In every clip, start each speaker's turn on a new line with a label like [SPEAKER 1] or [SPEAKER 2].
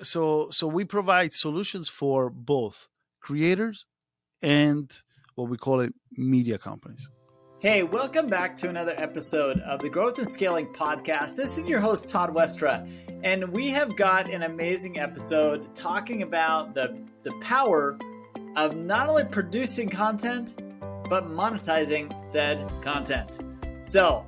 [SPEAKER 1] So we provide solutions for both creators and what we call it media companies.
[SPEAKER 2] Hey, welcome back to another episode of the Growth and Scaling Podcast. This is your host, Todd Westra, and we have got an amazing episode talking about the power of not only producing content, but monetizing said content. So,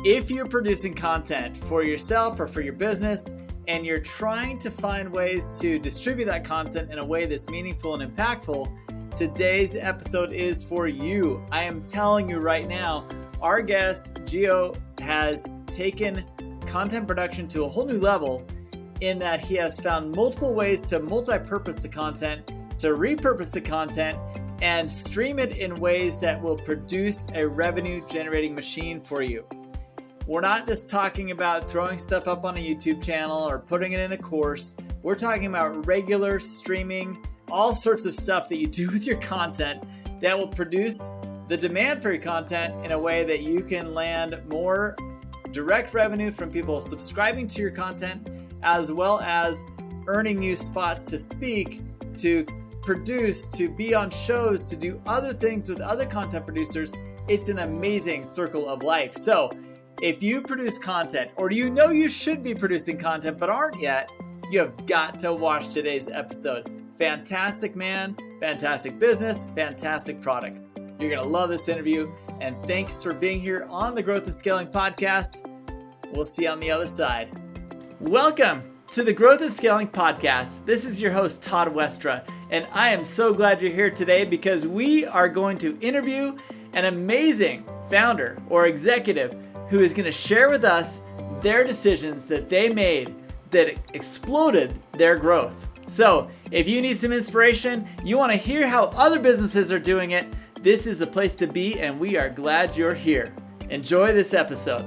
[SPEAKER 2] if you're producing content for yourself or for your business, and you're trying to find ways to distribute that content in a way that's meaningful and impactful, today's episode is for you. I am telling you right now, our guest, Gio, has taken content production to a whole new level in that he has found multiple ways to multi-purpose the content, to repurpose the content, and stream it in ways that will produce a revenue-generating machine for you. We're not just talking about throwing stuff up on a YouTube channel or putting it in a course. We're talking about regular streaming, all sorts of stuff that you do with your content that will produce the demand for your content in a way that you can land more direct revenue from people subscribing to your content, as well as earning you spots to speak, to produce, to be on shows, to do other things with other content producers. It's an amazing circle of life. So if you produce content, or you know you should be producing content but aren't yet, you have got to watch today's episode. Fantastic man, fantastic business, fantastic product. You're going to love this interview, and thanks for being here on the Growth and Scaling Podcast. We'll see you on the other side. Welcome to the Growth and Scaling Podcast. This is your host, Todd Westra, and I am so glad you're here today because we are going to interview an amazing founder or executive who is going to share with us their decisions that they made that exploded their growth. So if you need some inspiration, you want to hear how other businesses are doing it, this is a place to be, and we are glad you're here. Enjoy this episode.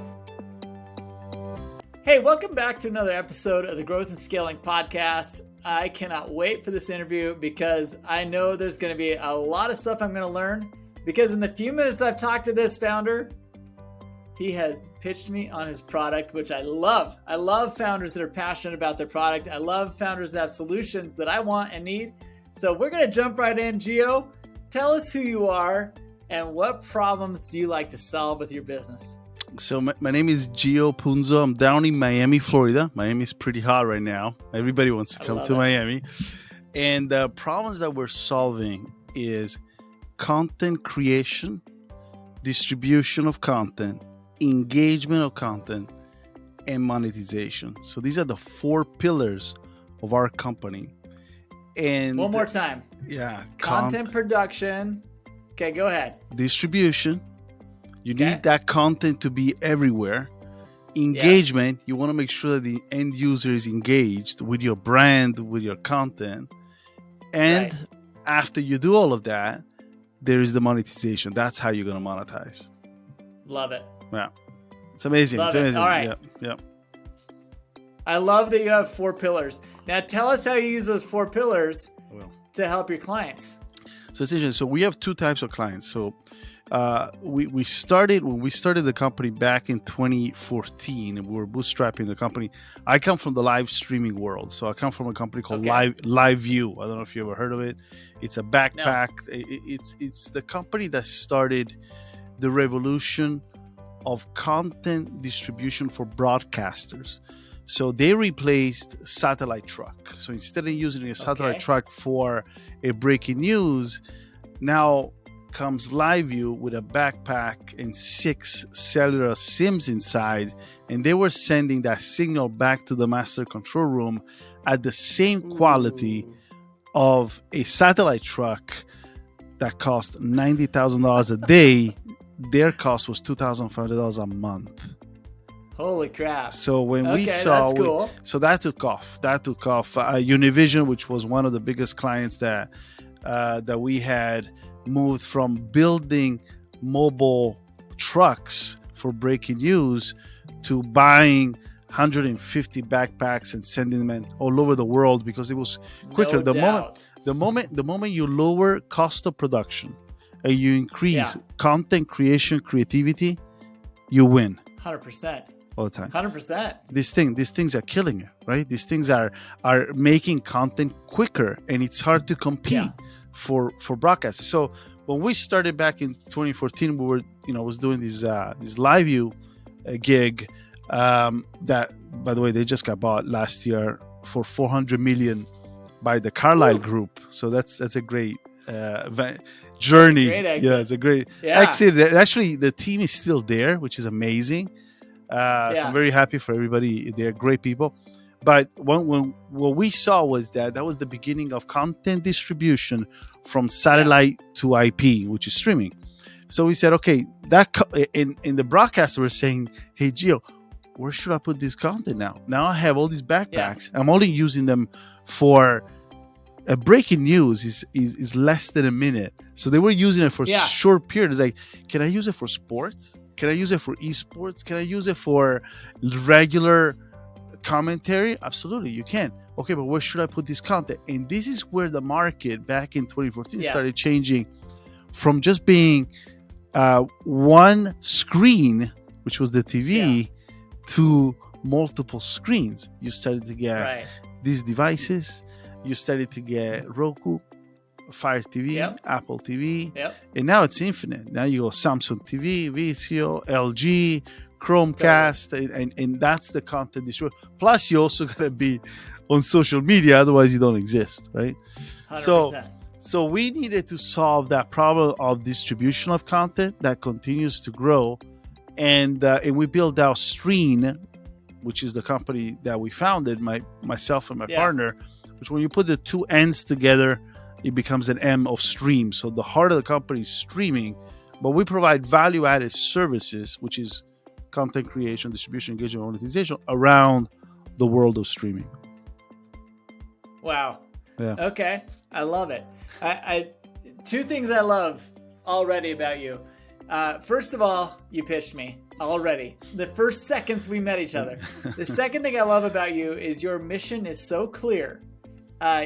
[SPEAKER 2] Hey, welcome back to another episode of the Growth and Scaling Podcast. I cannot wait for this interview because I know there's going to be a lot of stuff I'm going to learn, because in the few minutes I've talked to this founder, he has pitched me on his product, which I love. I love founders that are passionate about their product. I love founders that have solutions that I want and need. So we're going to jump right in. Gio, tell us who you are and what problems do you like to solve with your business?
[SPEAKER 1] So my name is Gio Punzo. I'm down in Miami, Florida. Miami is pretty hot right now. Everybody wants to come to Miami. And the problems that we're solving is content creation, distribution of content, engagement of content, and monetization. So these are the 4 pillars of our company. And
[SPEAKER 2] one more time.
[SPEAKER 1] Yeah.
[SPEAKER 2] Content production. Okay, go ahead.
[SPEAKER 1] Distribution. You need that content to be everywhere. Engagement. You want to make sure that the end user is engaged with your brand, with your content. And after you do all of that, there is the monetization. That's how you're going to monetize.
[SPEAKER 2] Love it.
[SPEAKER 1] Yeah, it's amazing.
[SPEAKER 2] Love
[SPEAKER 1] it's amazing.
[SPEAKER 2] It. All right.
[SPEAKER 1] Yeah.
[SPEAKER 2] I love that you have 4 pillars. Now tell us how you use those 4 pillars to help your clients.
[SPEAKER 1] So essentially, so we have 2 types of clients. So when we started the company back in 2014, and we were bootstrapping the company. I come from the live streaming world. So I come from a company called LiveU. I don't know if you ever heard of it. It's a backpack. No. It's the company that started the revolution of content distribution for broadcasters. So they replaced satellite truck. So instead of using a satellite truck for a breaking news, now comes LiveU with a backpack and 6 cellular SIMs inside, and they were sending that signal back to the master control room at the same quality of a satellite truck that cost $90,000 a day. Their cost was $2,500 a month.
[SPEAKER 2] Holy crap.
[SPEAKER 1] So when we saw,
[SPEAKER 2] that's cool.
[SPEAKER 1] So that took off. Univision, which was one of the biggest clients that we had, moved from building mobile trucks for breaking news to buying 150 backpacks and sending them all over the world because it was quicker. The moment you lower cost of production and you increase content creation creativity, you win.
[SPEAKER 2] 100%.
[SPEAKER 1] all the time.
[SPEAKER 2] 100%.
[SPEAKER 1] These things are killing it, right? These things are making content quicker, and it's hard to compete for broadcasters. So when we started back in 2014, we were, was doing this LiveU gig that, by the way, they just got bought last year for $400 million by the Carlyle Group. So that's a great journey. It's a great exit. Actually, the team is still there, which is amazing. So I'm very happy for everybody. They're great people. But when what we saw was that was the beginning of content distribution from satellite to IP, which is streaming. So we said, okay, in the broadcast, we're saying, hey, Gio, where should I put this content now? Now I have all these backpacks. I'm only using them for breaking news is less than a minute. So they were using it for a short period. It's like, can I use it for sports? Can I use it for esports? Can I use it for regular commentary? Absolutely, you can. Okay, but where should I put this content? And this is where the market back in 2014 started changing from just being one screen, which was the TV, to multiple screens. You started to get these devices. You started to get Roku, Fire TV, Apple TV, and now it's infinite. Now you go Samsung TV, Vizio, LG, Chromecast, and that's the content distribution. Plus, you also gotta be on social media, otherwise you don't exist, right?
[SPEAKER 2] 100%.
[SPEAKER 1] So we needed to solve that problem of distribution of content that continues to grow, and we built out Streann, which is the company that we founded, myself and my partner. Which, when you put the two ends together, it becomes an M of stream. So the heart of the company is streaming, but we provide value-added services, which is content creation, distribution, engagement, monetization around the world of streaming.
[SPEAKER 2] Wow. Yeah. Okay. I love it. I two things I love already about you. First of all, you pitched me already. The first seconds we met each other. The second thing I love about you is your mission is so clear.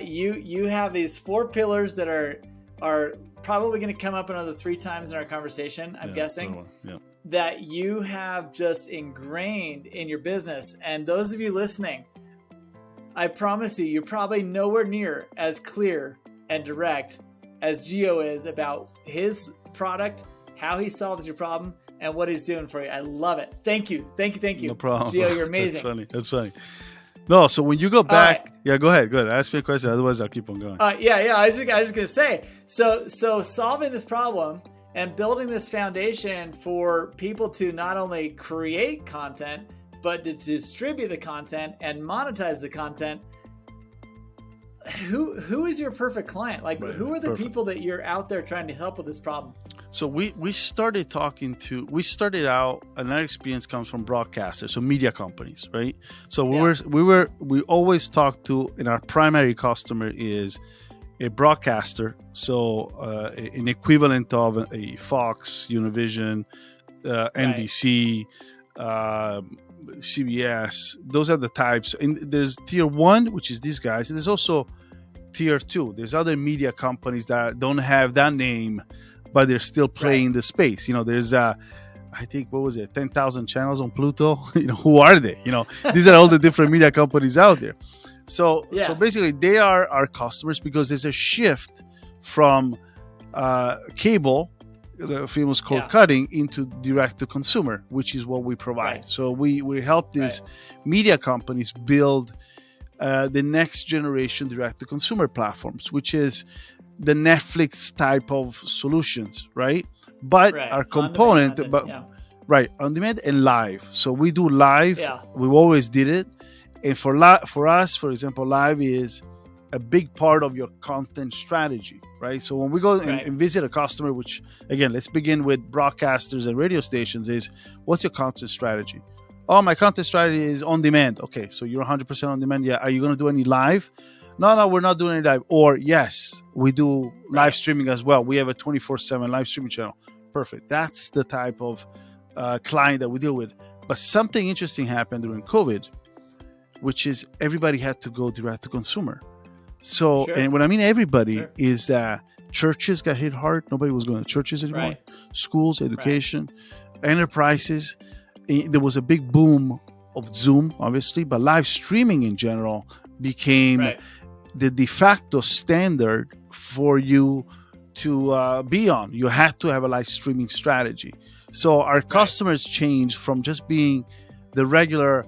[SPEAKER 2] You have these 4 pillars that are probably going to come up another 3 times in our conversation, I'm guessing, that you have just ingrained in your business. And those of you listening, I promise you, you're probably nowhere near as clear and direct as Gio is about his product, how he solves your problem, and what he's doing for you. I love it. Thank you. No
[SPEAKER 1] problem.
[SPEAKER 2] Gio, you're amazing.
[SPEAKER 1] That's funny. No, so when you go back, go ahead. Ask me a question. Otherwise, I'll keep on going.
[SPEAKER 2] I was just gonna say. So solving this problem and building this foundation for people to not only create content, but to distribute the content and monetize the content. Who is your perfect client? Like, who are the people that you're out there trying to help with this problem?
[SPEAKER 1] So we started out, and our experience comes from broadcasters, so media companies, right? So we always talk to, and our primary customer is a broadcaster, so an equivalent of a Fox, Univision, NBC, CBS. Those are the types. And there's tier 1, which is these guys, and there's also tier 2. There's other media companies that don't have that name, but they're still playing the space. There's I think, what was it, 10,000 channels on Pluto? Who are they? These are all the different media companies out there. So basically, they are our customers because there's a shift from cable, the famous cord cutting, into direct to consumer, which is what we provide. So we help these media companies build the next generation direct to consumer platforms, which is the Netflix type of solutions, right? But our component, on demand and live. So we do live. We always did it, and for us, for example, live is a big part of your content strategy, right? So when we go and visit a customer, which again, let's begin with broadcasters and radio stations, is what's your content strategy? Oh, my content strategy is on demand. Okay, so you're 100% on demand. Yeah, are you going to do any live? No, we're not doing any live. Or yes, we do live streaming as well. We have a 24/7 live streaming channel. Perfect. That's the type of client that we deal with. But something interesting happened during COVID, which is everybody had to go direct to consumer. So, and what I mean everybody is that churches got hit hard. Nobody was going to churches anymore. Schools, education, enterprises. there was a big boom of Zoom, obviously, but live streaming in general became the de facto standard for you to be on. You had to have a live streaming strategy. So our customers changed from just being the regular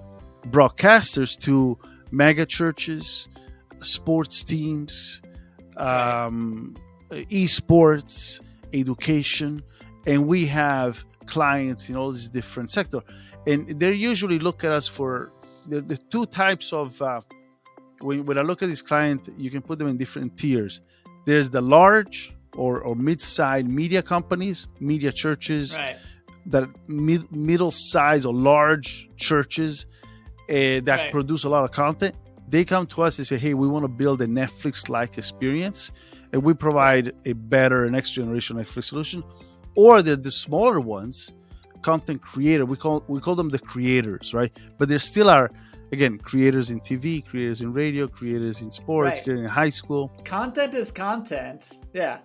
[SPEAKER 1] broadcasters to mega churches, sports teams, esports, education, and we have clients in all these different sectors. And they usually look at us for the two types of, when I look at this client, you can put them in different tiers. There's the large or mid-sized media companies, media churches, that middle-sized or large churches that produce a lot of content. They come to us and say, hey, we want to build a Netflix-like experience, and we provide a better next-generation Netflix solution. Or they're the smaller ones, content creator. We call them the creators, right? But there still are, again, creators in TV, creators in radio, creators in sports, creators in high school.
[SPEAKER 2] Content is content. Yeah.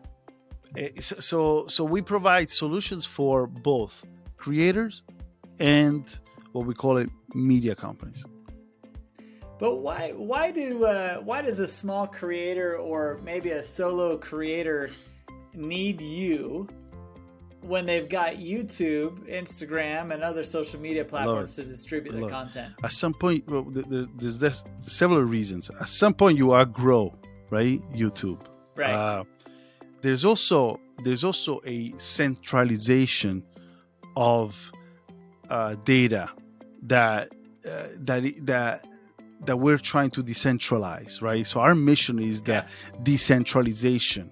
[SPEAKER 1] So we provide solutions for both creators and what we call it media companies.
[SPEAKER 2] But why does a small creator or maybe a solo creator need you when they've got YouTube, Instagram, and other social media platforms to distribute their content?
[SPEAKER 1] At some point, there's several reasons. At some point, you outgrow, right? YouTube.
[SPEAKER 2] Right.
[SPEAKER 1] There's also a centralization of data that we're trying to decentralize, right? So our mission is the decentralization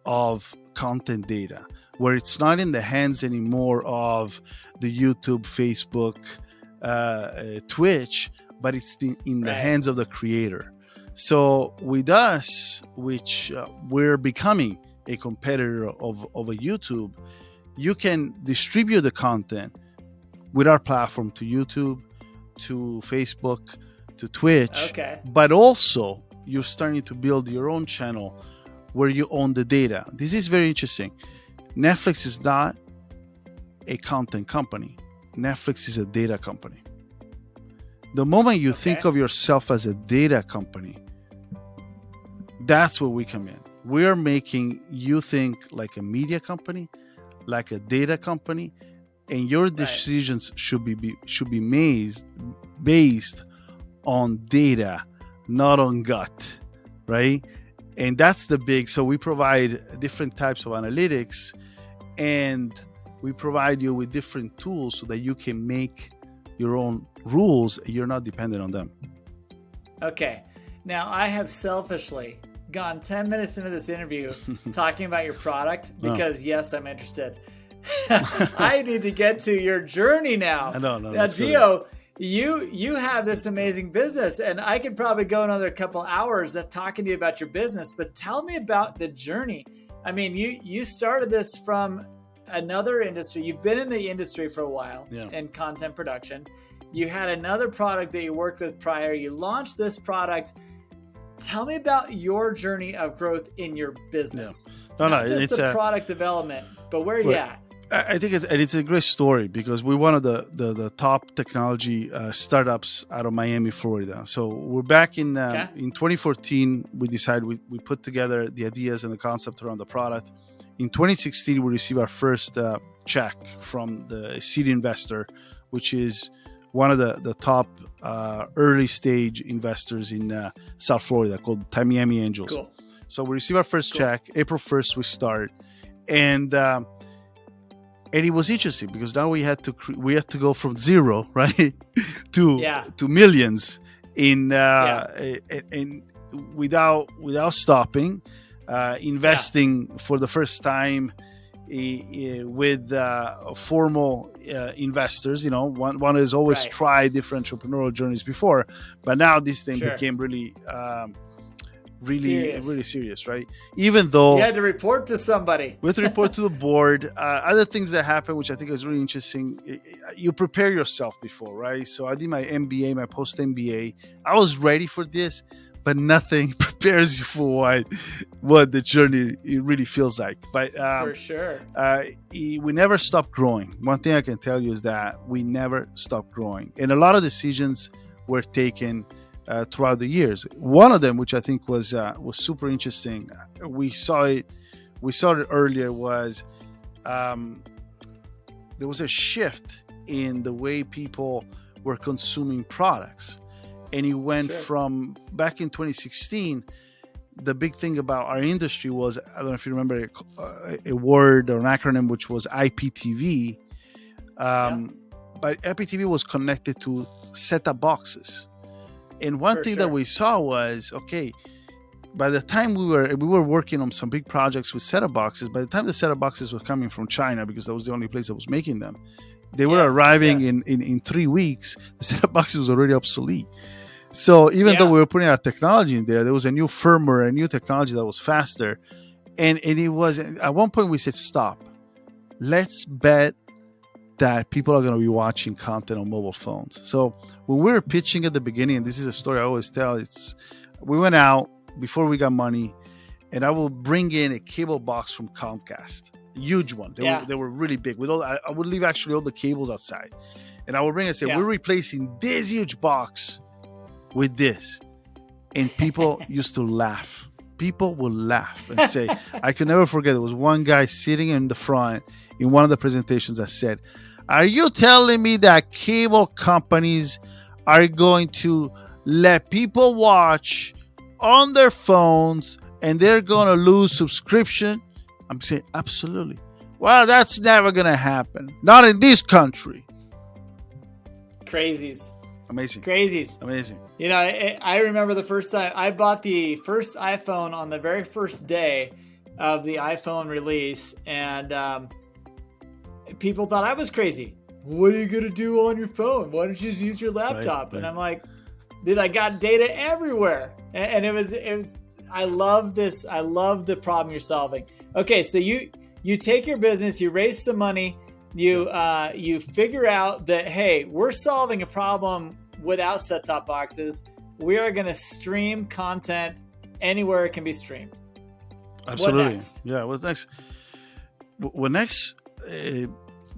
[SPEAKER 1] of content data, where it's not in the hands anymore of the YouTube, Facebook, Twitch, but it's in the hands of the creator. So with us, which we're becoming a competitor of a YouTube, you can distribute the content with our platform to YouTube, to Facebook, to Twitch, but also you're starting to build your own channel where you own the data. This is very interesting. Netflix is not a content company. Netflix is a data company. The moment you think of yourself as a data company, that's where we come in. We are making you think like a media company, like a data company, and your decisions should be made based on data, not on gut, right? And that's the big. So we provide different types of analytics, and we provide you with different tools so that you can make your own rules. You're not dependent on them. Okay.
[SPEAKER 2] Now, I have selfishly gone 10 minutes into this interview talking about your product because, yes, I'm interested. I need to get to your journey now.
[SPEAKER 1] No.
[SPEAKER 2] Now, Gio, you have this amazing business, and I could probably go another couple hours talking to you about your business, but tell me about the journey. I mean, you started this from another industry. You've been in the industry for a while in content production. You had another product that you worked with prior. You launched this product. Tell me about your journey of growth in your business. Not just the product development, but where are you at?
[SPEAKER 1] I think it's a great story because we're one of the top technology startups out of Miami, Florida. So we're back in 2014. We decided we put together the ideas and the concept around the product. In 2016, we received our first check from the seed investor, which is one of the top early stage investors in South Florida called Miami Angels.
[SPEAKER 2] Cool.
[SPEAKER 1] So we received our first check. April 1st, we start. And it was interesting because now we had to go from zero, right, to millions in without stopping, investing for the first time with formal investors. You know, one has always tried different entrepreneurial journeys before, but now this thing became really serious, right? Even though
[SPEAKER 2] you had to report to somebody.
[SPEAKER 1] We had to report to the board. Other things that happened, which I think is really interesting, you prepare yourself before, right? So I did my MBA, my post-MBA. I was ready for this, but nothing prepares you for what what the journey it really feels like. But
[SPEAKER 2] For sure.
[SPEAKER 1] we never stopped growing. One thing I can tell you is that we never stopped growing, and a lot of decisions were taken throughout the years. One of them, which I think was super interesting, we saw it earlier, was there was a shift in the way people were consuming products, and it went from back in 2016. The big thing about our industry was, I don't know if you remember a word or an acronym, which was IPTV. But IPTV was connected to set-top boxes. And one thing that we saw was, okay, by the time we were working on some big projects with set-top boxes, by the time the set-top boxes were coming from China, because that was the only place that was making them, they were arriving in 3 weeks, the set-top boxes was already obsolete. So even though we were putting our technology in there was a new firmware, a new technology that was faster. And it was, at one point we said, stop. Let's bet that people are going to be watching content on mobile phones. So when we were pitching at the beginning, and this is a story I always tell, we went out before we got money, and I will bring in a cable box from Comcast, a huge one. They were really big. I would leave actually all the cables outside. And I would bring and say, we're replacing this huge box with this. And people used to laugh. People would laugh and say, I can never forget, there was one guy sitting in the front in one of the presentations that said, are you telling me that cable companies are going to let people watch on their phones and they're going to lose subscription? I'm saying, absolutely. Well, that's never going to happen. Not in this country.
[SPEAKER 2] Crazies.
[SPEAKER 1] Amazing.
[SPEAKER 2] Crazies.
[SPEAKER 1] Amazing.
[SPEAKER 2] You know, I remember the first time I bought the first iPhone on the very first day of the iPhone release, and people thought I was crazy. What are you going to do on your phone? Why don't you just use your laptop? Right. And I'm like, dude, I got data everywhere. And it was, I love this. I love the problem you're solving. Okay. So you take your business, you raise some money, you figure out that, hey, we're solving a problem without set-top boxes. We are going to stream content anywhere it can be streamed.
[SPEAKER 1] Absolutely.
[SPEAKER 2] What next?
[SPEAKER 1] Yeah. What's next? What next?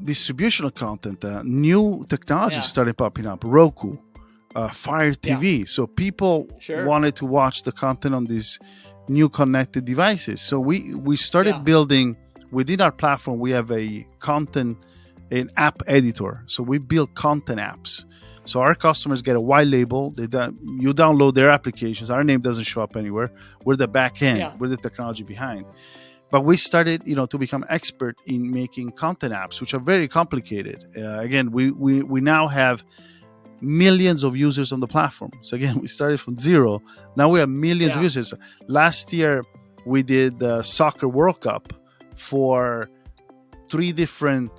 [SPEAKER 1] Distribution of content. New technology started popping up. Roku, Fire TV. Yeah. So people wanted to watch the content on these new connected devices. So we started building within our platform. We have an app editor. So we build content apps. So our customers get a white label. You download their applications. Our name doesn't show up anywhere. We're the back end. We're the technology behind. But we started, to become expert in making content apps, which are very complicated. Again, we now have millions of users on the platform. So again, we started from zero. Now we have millions of users. Last year, we did the Soccer World Cup for 3 different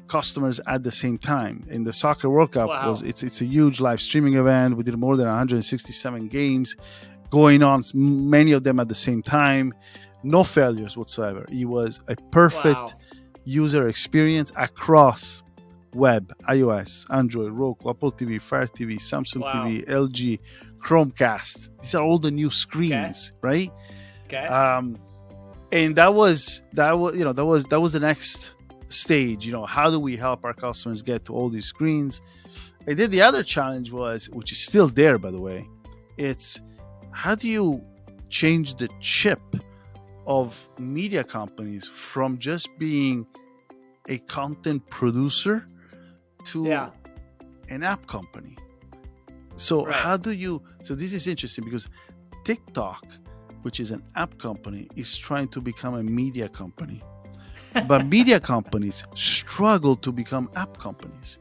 [SPEAKER 1] customers at the same time. In the Soccer World Cup, it's a huge live streaming event. We did more than 167 games going on, many of them at the same time. No failures whatsoever. It was a perfect user experience across web, iOS, Android, Roku, Apple TV, Fire TV, Samsung TV, LG, Chromecast. These are all the new screens, right?
[SPEAKER 2] Okay.
[SPEAKER 1] And that was the next stage. How do we help our customers get to all these screens? And then the other challenge was, which is still there, by the way, it's how do you change the chip of media companies from just being a content producer to an app company? So so this is interesting because TikTok, which is an app company, is trying to become a media company. But media companies struggle to become app companies.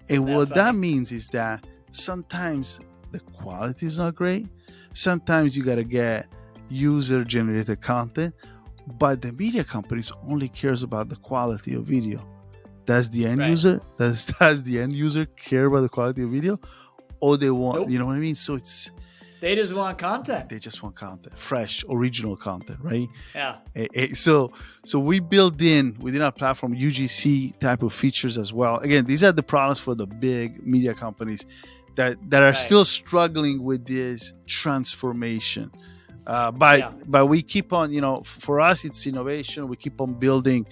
[SPEAKER 1] And what that means is that sometimes the quality is not great. Sometimes you got to get user-generated content. But the media companies only cares about the quality of video. Does the end user does the end user care about the quality of video? Or they want, you know what I mean? So
[SPEAKER 2] they just want content.
[SPEAKER 1] They just want content, fresh, original content, right?
[SPEAKER 2] Yeah.
[SPEAKER 1] So we build within our platform UGC type of features as well. Again, these are the products for the big media companies that are still struggling with this transformation. But we keep on, for us, it's innovation. We keep on building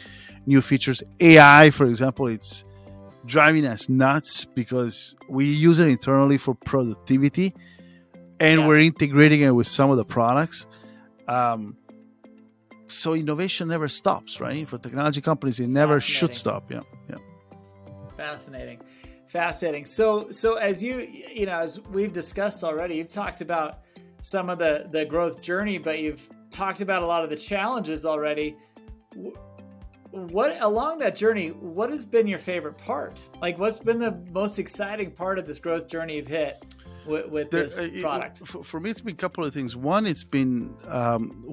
[SPEAKER 1] new features. AI, for example, it's driving us nuts because we use it internally for productivity, and we're integrating it with some of the products. So innovation never stops, right? For technology companies, it never should stop. Yeah.
[SPEAKER 2] Fascinating. So as as we've discussed already, you've talked about some of the growth journey, but you've talked about a lot of the challenges already. What along that journey, what has been your favorite part? Like, what's been the most exciting part of this growth journey you've hit with this product?
[SPEAKER 1] For me, it's been a couple of things. One, it's been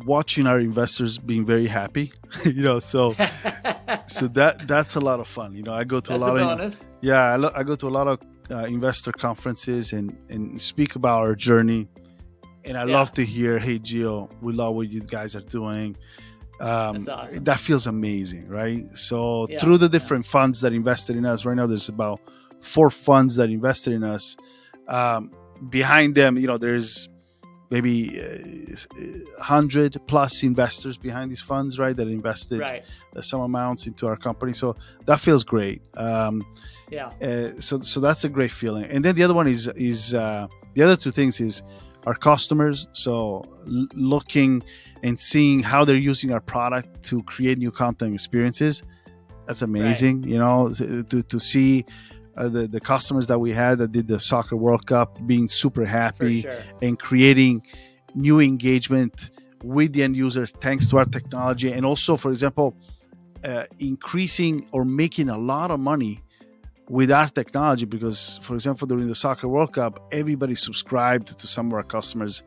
[SPEAKER 1] watching our investors being very happy. So that's a lot of fun. I go to a lot of I go to a lot of investor conferences and speak about our journey. And I love to hear, "Hey, Gio, we love what you guys are doing."
[SPEAKER 2] That's awesome.
[SPEAKER 1] That feels amazing, right? So through the different funds that invested in us, right now there's about 4 funds that invested in us. Behind them, there's maybe 100 plus investors behind these funds, right? That invested some amounts into our company. So that feels great. So that's a great feeling. And then the other one is the other 2 things is our customers. So looking and seeing how they're using our product to create new content experiences. That's amazing. To see the customers that we had that did the Soccer World Cup being super happy and creating new engagement with the end users thanks to our technology. And also, for example, increasing or making a lot of money with our technology because, for example, during the Soccer World Cup, everybody subscribed to some of our customers'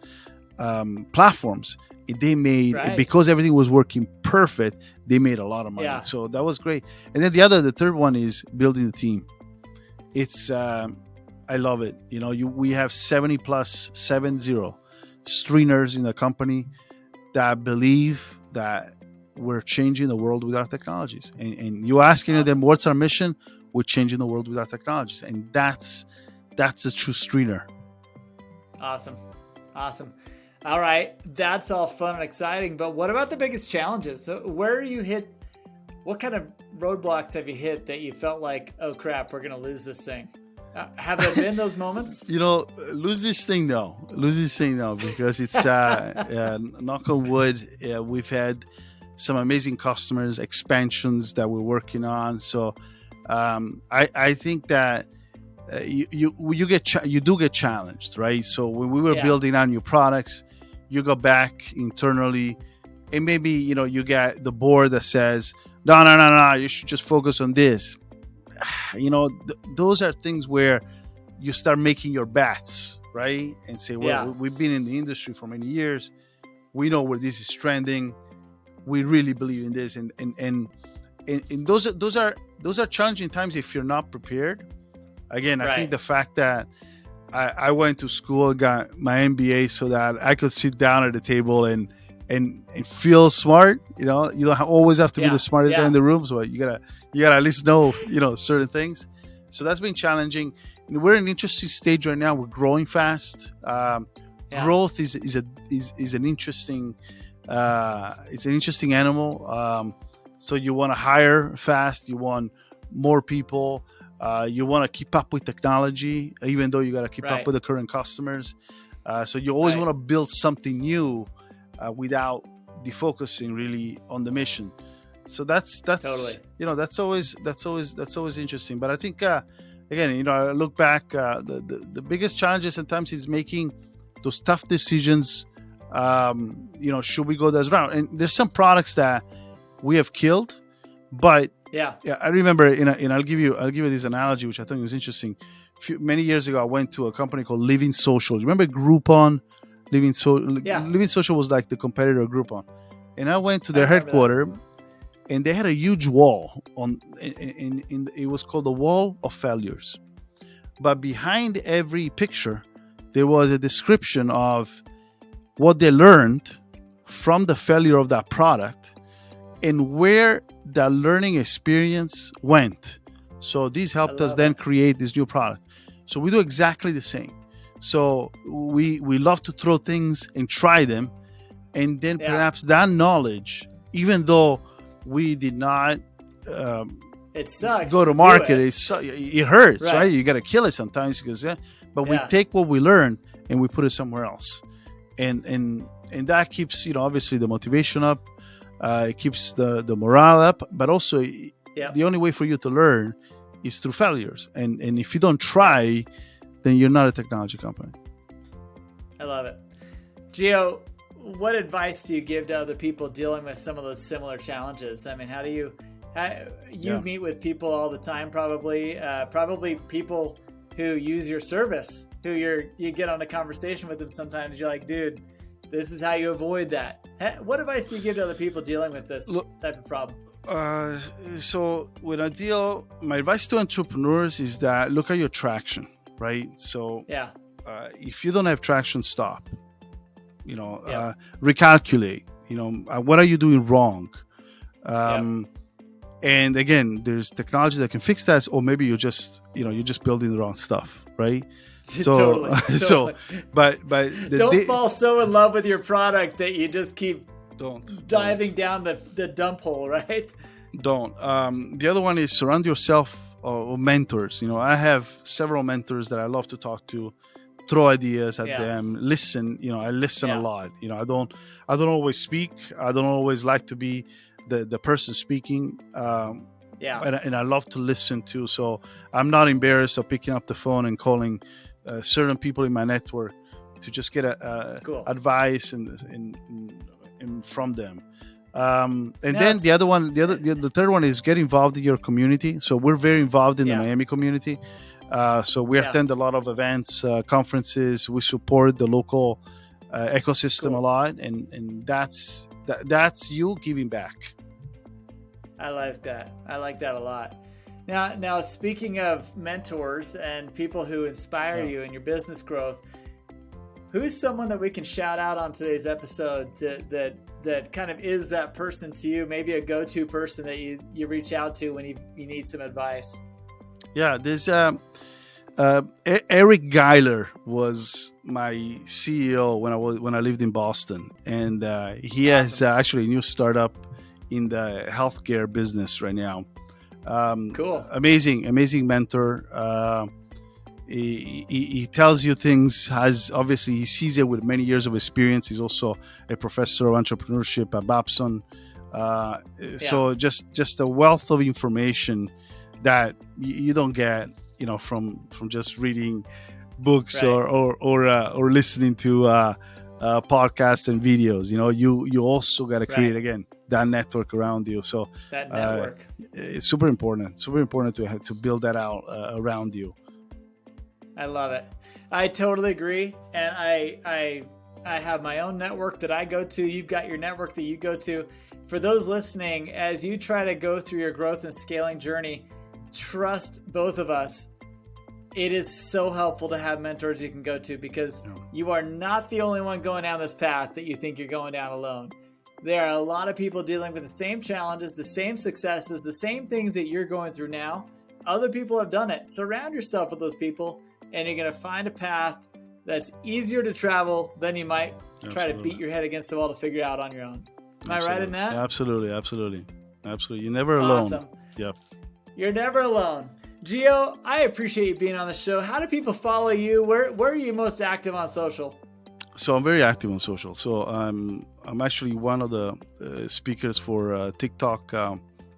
[SPEAKER 1] platforms. They made, because everything was working perfect, they made a lot of money. So that was great. And then the third one is building the team. It's, I love it. We have 70 Streanners in the company that believe that we're changing the world with our technologies. And you ask any of them, what's our mission? We're changing the world with our technologies. And that's a true Streanner.
[SPEAKER 2] Awesome. All right. That's all fun and exciting. But what about the biggest challenges? So what kind of roadblocks have you hit that you felt like, oh crap, we're going to lose this thing? Have there been those moments?
[SPEAKER 1] Lose this thing no, because it's knock on wood. We've had some amazing customers, expansions that we're working on. So I think that you do get challenged, right? So when we were building our new products, you go back internally, and maybe you get the board that says, no, you should just focus on this. Those are things where you start making your bets, right? And say, well, we've been in the industry for many years. We know where this is trending. We really believe in this, and those are challenging times if you're not prepared. Again, I think the fact that I went to school, got my MBA so that I could sit down at the table and feel smart. You don't always have to be the smartest guy in the room. So you gotta at least know certain things. So that's been challenging. We're in an interesting stage right now. We're growing fast. Growth is an interesting animal. So you want to hire fast. You want more people. You want to keep up with technology, even though you got to keep up with the current customers. So you always want to build something new without defocusing really on the mission. So that's totally. That's always interesting. But I think again, I look back, the biggest challenges sometimes is making those tough decisions. Should we go this route? And there's some products that we have killed, but I remember, and I'll give you this analogy, which I think was interesting. Many years ago, I went to a company called Living Social. You remember Groupon? Living Social was like the competitor of Groupon. And I went to their headquarters, and they had a huge wall it was called the Wall of Failures. But behind every picture, there was a description of what they learned from the failure of that product and where that learning experience went. So this helped us then create this new product. So we do exactly the same. So we love to throw things and try them, and then perhaps that knowledge, even though we did not
[SPEAKER 2] it sucks
[SPEAKER 1] go to market, it hurts, right? You got to kill it sometimes because but we take what we learn and we put it somewhere else, and that keeps, obviously the motivation up, it keeps the morale up, but also the only way for you to learn is through failures, and if you don't try, then you're not a technology company.
[SPEAKER 2] I love it. Gio, what advice do you give to other people dealing with some of those similar challenges? I mean, how do you meet with people all the time, probably people who use your service, who you get on a conversation with them sometimes, you're like, dude, this is how you avoid that. What advice do you give to other people dealing with this type of problem?
[SPEAKER 1] So when my advice to entrepreneurs is that look at your traction, right? So if you don't have traction, stop, recalculate, what are you doing wrong? And again, there's technology that can fix that, or maybe you're just building the wrong stuff, right? So,
[SPEAKER 2] totally.
[SPEAKER 1] but
[SPEAKER 2] don't fall so in love with your product that you just keep diving down the dump hole, right?
[SPEAKER 1] Don't. The other one is surround yourself of mentors. I have several mentors that I love to talk to, throw ideas at them, listen. I listen a lot. I don't always speak. I don't always like to be the person speaking. And I love to listen too. So I'm not embarrassed of picking up the phone and calling certain people in my network to just get advice and from them. Then the other one, the third one is get involved in your community. So we're very involved in the Miami community. So we attend a lot of events, conferences. We support the local ecosystem a lot, and that's you giving back.
[SPEAKER 2] I like that. I like that a lot. Now, speaking of mentors and people who inspire you in your business growth, who's someone that we can shout out on today's episode that kind of is that person to you, maybe a go-to person that you reach out to when you need some advice? Yeah,
[SPEAKER 1] there's Eric Geiler was my CEO when I lived in Boston, and he has actually a new startup in the healthcare business right now.
[SPEAKER 2] Cool.
[SPEAKER 1] Amazing mentor. He tells you things, he sees it with many years of experience. He's also a professor of entrepreneurship at Babson. So just a wealth of information that you don't get, from just reading books or listening to podcasts and videos. You also got to create again that network around you. So
[SPEAKER 2] that network,
[SPEAKER 1] it's super important to build that out around you.
[SPEAKER 2] I love it. I totally agree. And I have my own network that I go to. You've got your network that you go to. For those listening, as you try to go through your growth and scaling journey, trust both of us. It is so helpful to have mentors you can go to, because you are not the only one going down this path that you think you're going down alone. There are a lot of people dealing with the same challenges, the same successes, the same things that you're going through now. Other people have done it. Surround yourself with those people, and you're going to find a path that's easier to travel than you might try to beat your head against the wall to figure out on your own. Am I right in that?
[SPEAKER 1] Absolutely. You're never alone.
[SPEAKER 2] Awesome.
[SPEAKER 1] Yep.
[SPEAKER 2] You're never alone. Gio, I appreciate you being on the show. How do people follow you? Where are you most active on social?
[SPEAKER 1] So I'm very active on social. So I'm actually one of the speakers for TikTok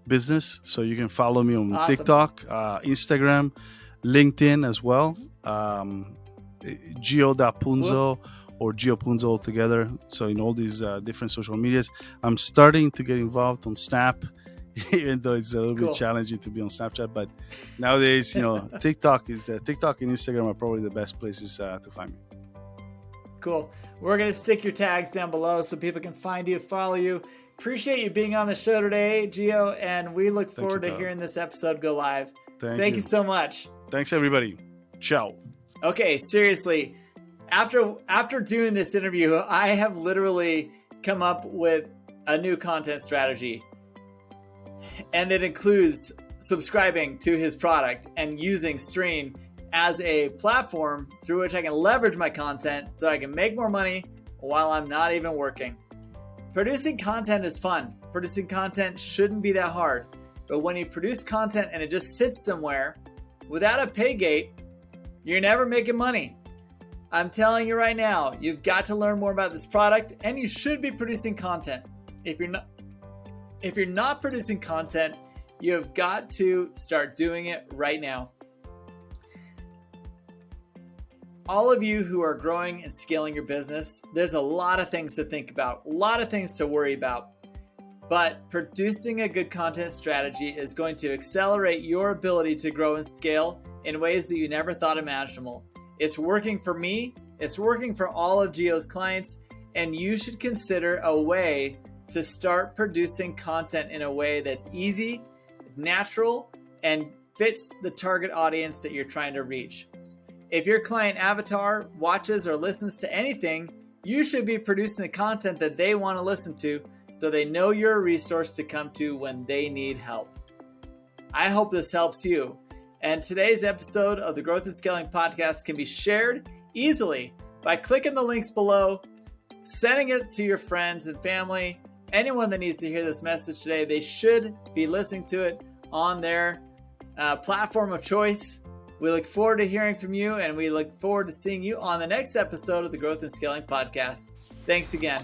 [SPEAKER 1] business. So you can follow me on TikTok, Instagram, LinkedIn as well. Gio.Punzo or Gio Punzo altogether. So in all these different social medias, I'm starting to get involved on Snap, even though it's a little bit challenging to be on Snapchat. But nowadays, TikTok and Instagram are probably the best places to find me.
[SPEAKER 2] Cool. We're going to stick your tags down below so people can find you, follow you. Appreciate you being on the show today, Gio, and we look forward to hearing this episode go live. Thank you so much.
[SPEAKER 1] Thanks, everybody. Ciao.
[SPEAKER 2] Okay, seriously, after doing this interview, I have literally come up with a new content strategy, and it includes subscribing to his product and using Streann as a platform through which I can leverage my content so I can make more money while I'm not even working. Producing content is fun. Producing content shouldn't be that hard. But when you produce content and it just sits somewhere without a pay gate, you're never making money. I'm telling you right now, you've got to learn more about this product, and you should be producing content. If you're not producing content, you have got to start doing it right now. All of you who are growing and scaling your business, there's a lot of things to think about, a lot of things to worry about. But producing a good content strategy is going to accelerate your ability to grow and scale in ways that you never thought imaginable. It's working for me, it's working for all of Gio's clients, and you should consider a way to start producing content in a way that's easy, natural, and fits the target audience that you're trying to reach. If your client avatar watches or listens to anything, you should be producing the content that they want to listen to so they know you're a resource to come to when they need help. I hope this helps you. And today's episode of the Growth and Scaling Podcast can be shared easily by clicking the links below, sending it to your friends and family. Anyone that needs to hear this message today, they should be listening to it on their platform of choice. We look forward to hearing from you, and we look forward to seeing you on the next episode of the Growth and Scaling Podcast. Thanks again.